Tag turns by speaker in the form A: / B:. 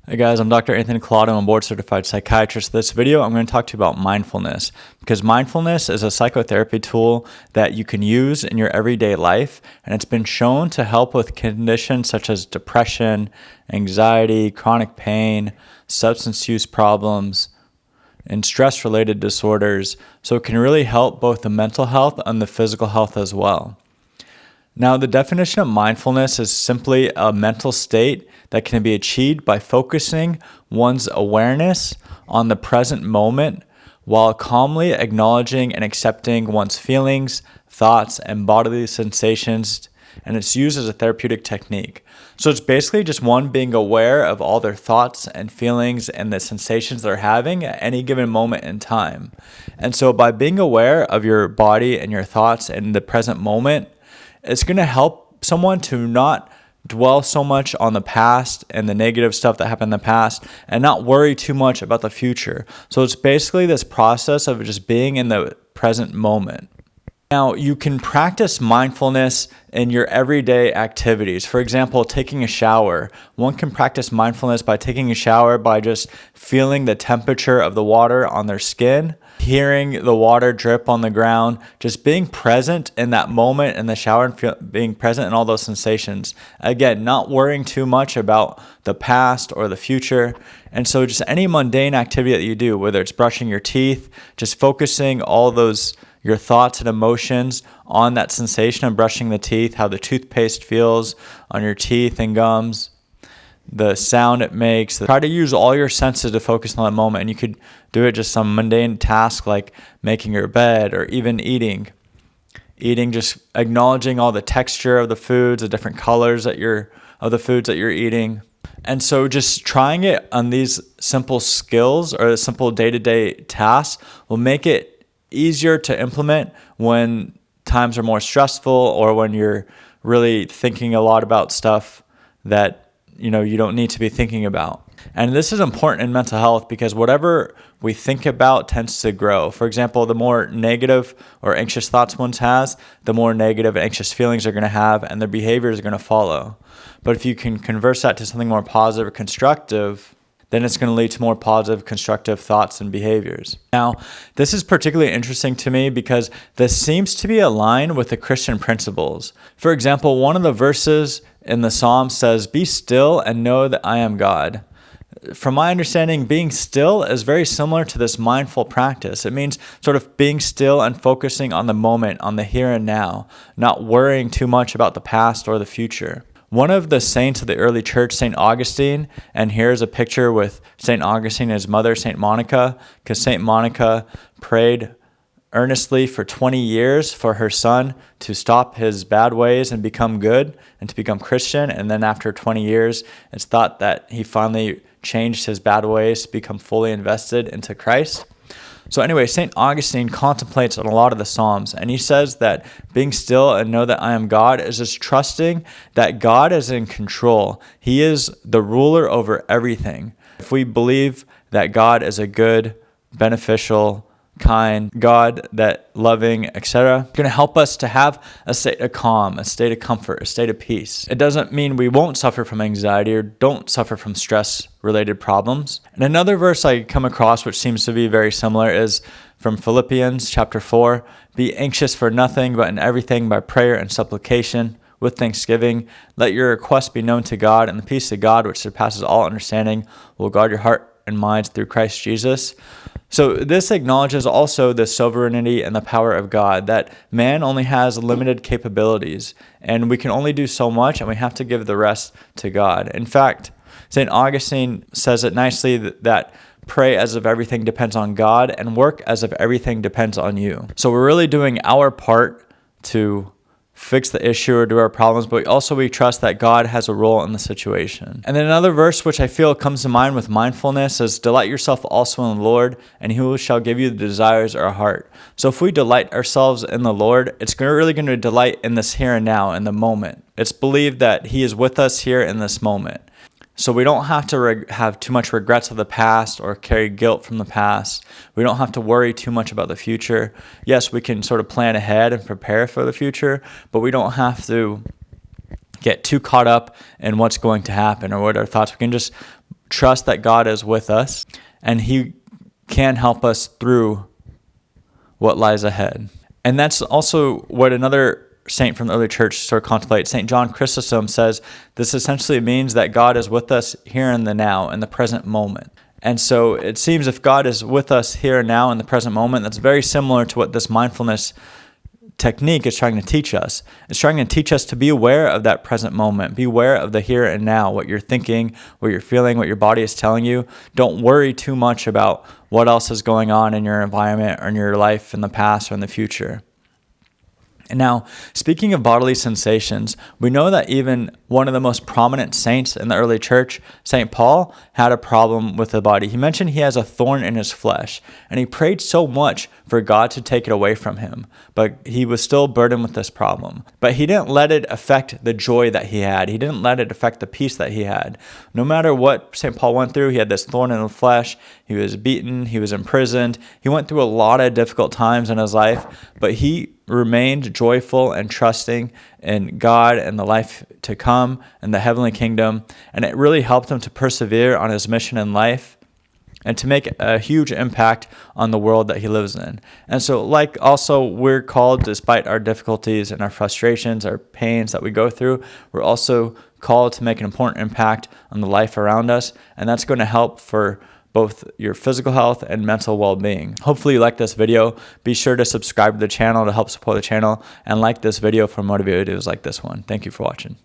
A: Hey guys, I'm Dr. Anthony Collado. I'm a board certified psychiatrist. This video, I'm going to talk to you about mindfulness because mindfulness is a psychotherapy tool that you can use in your everyday life, and it's been shown to help with conditions such as depression, anxiety, chronic pain, substance use problems, and stress-related disorders. So it can really help both the mental health and the physical health as well. Now, the definition of mindfulness is simply a mental state that can be achieved by focusing one's awareness on the present moment while calmly acknowledging and accepting one's feelings, thoughts, and bodily sensations, and it's used as a therapeutic technique. So it's basically just one being aware of all their thoughts and feelings and the sensations they're having at any given moment in time. And so by being aware of your body and your thoughts in the present moment, it's going to help someone to not dwell so much on the past and the negative stuff that happened in the past and not worry too much about the future. So it's basically this process of just being in the present moment. Now, you can practice mindfulness in your everyday activities. For example, taking a shower. One can practice mindfulness by taking a shower by just feeling the temperature of the water on their skin, hearing the water drip on the ground, just being present in that moment in the shower and being present in all those sensations. Again, not worrying too much about the past or the future. And so just any mundane activity that you do, whether it's brushing your teeth, just focusing all those your thoughts and emotions on that sensation of brushing the teeth, how the toothpaste feels on your teeth and gums, the sound it makes. Try to use all your senses to focus on that moment. And you could do it just some mundane task like making your bed or even eating. Just acknowledging all the texture of the foods, the different colors of the foods that you're eating. And so just trying it on these simple skills or simple day-to-day tasks will make it easier to implement when times are more stressful or when you're really thinking a lot about stuff that you don't need to be thinking about. And this is important in mental health because whatever we think about tends to grow. For example, the more negative or anxious thoughts one has, the more negative and anxious feelings they're going to have and their behaviors are going to follow. But if you can converse that to something more positive or constructive, then it's going to lead to more positive, constructive thoughts and behaviors. Now, this is particularly interesting to me because this seems to be aligned with the Christian principles. For example, one of the verses in the Psalm says, "Be still and know that I am God." From my understanding, being still is very similar to this mindful practice. It means sort of being still and focusing on the moment, on the here and now, not worrying too much about the past or the future. One of the saints of the early church, St. Augustine, and here's a picture with St. Augustine and his mother, St. Monica, because St. Monica prayed earnestly for 20 years for her son to stop his bad ways and become good and to become Christian. And then after 20 years, it's thought that he finally changed his bad ways to become fully invested into Christ. So anyway, St. Augustine contemplates on a lot of the Psalms, and he says that being still and know that I am God is just trusting that God is in control. He is the ruler over everything. If we believe that God is a good, beneficial, kind God, that loving, etc., it's going to help us to have a state of calm, a state of comfort, a state of peace. It doesn't mean we won't suffer from anxiety or don't suffer from stress-related problems. And another verse I come across, which seems to be very similar, is from Philippians chapter 4. "Be anxious for nothing, but in everything by prayer and supplication, with thanksgiving, let your requests be known to God, and the peace of God, which surpasses all understanding, will guard your heart and minds through Christ Jesus." So this acknowledges also the sovereignty and the power of God, that man only has limited capabilities, and we can only do so much, and we have to give the rest to God. In fact, St. Augustine says it nicely that pray as if everything depends on God and work as if everything depends on you. So we're really doing our part to fix the issue or do our problems, but we trust that God has a role in the situation. And then another verse which I feel comes to mind with mindfulness is, "Delight yourself also in the Lord, and he shall give you the desires of our heart." So if we delight ourselves in the Lord, it's really going to delight in this here and now, in the moment. It's believed that he is with us here in this moment. So we don't have to have too much regrets of the past or carry guilt from the past. We don't have to worry too much about the future. Yes, we can sort of plan ahead and prepare for the future, but we don't have to get too caught up in what's going to happen or what our thoughts. We can just trust that God is with us and he can help us through what lies ahead. And that's also what another saint from the early church sort of contemplates. St. John Chrysostom says this essentially means that God is with us here in the now, in the present moment. And so it seems if God is with us here and now in the present moment, that's very similar to what this mindfulness technique is trying to teach us. It's trying to teach us to be aware of that present moment, be aware of the here and now, what you're thinking, what you're feeling, what your body is telling you. Don't worry too much about what else is going on in your environment or in your life in the past or in the future. And now, speaking of bodily sensations, we know that even one of the most prominent saints in the early church, St. Paul, had a problem with the body. He mentioned he has a thorn in his flesh, and he prayed so much for God to take it away from him, but he was still burdened with this problem. But he didn't let it affect the joy that he had. He didn't let it affect the peace that he had. No matter what St. Paul went through, he had this thorn in the flesh. He was beaten. He was imprisoned. He went through a lot of difficult times in his life, but he remained joyful and trusting in God and the life to come and the heavenly kingdom. And it really helped him to persevere on his mission in life and to make a huge impact on the world that he lives in. And so also we're called, despite our difficulties and our frustrations, our pains that we go through, we're also called to make an important impact on the life around us. And that's going to help for both your physical health and mental well-being. Hopefully you like this video. Be sure to subscribe to the channel to help support the channel and like this video for motivated videos like this one. Thank you for watching.